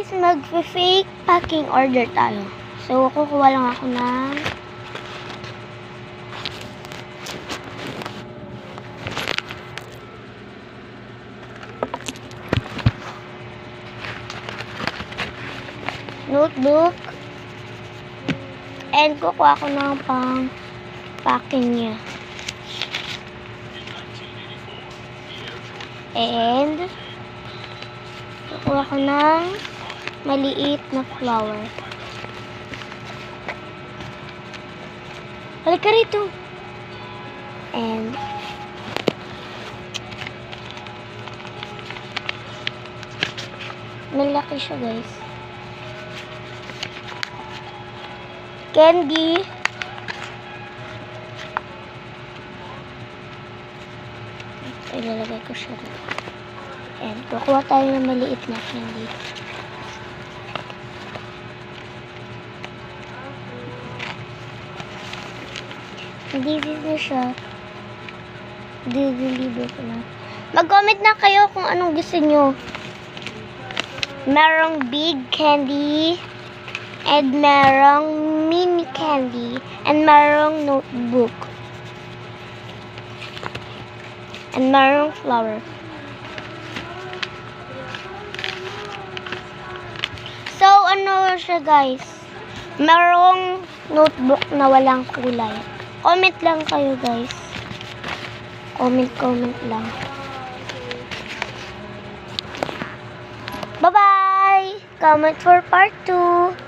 guys, mag-fake packing order tayo. So, kukuha lang ako ng notebook. And kukuha ako ng pang packing niya. And kukuha ko ng maliit na flower. Halika rito. And malaki siya, guys. Candy. Ilalagay ko siya dito. And kukuha tayo ng maliit na candy. This na siya. Deliver ko na. Mag-comment na kayo kung anong gusto nyo. Merong big candy. And merong mini candy. And merong notebook. And merong flower. So, ano siya, guys? Merong notebook na walang kulay. Comment lang kayo, guys. Comment lang. Bye-bye! Comment for part 2.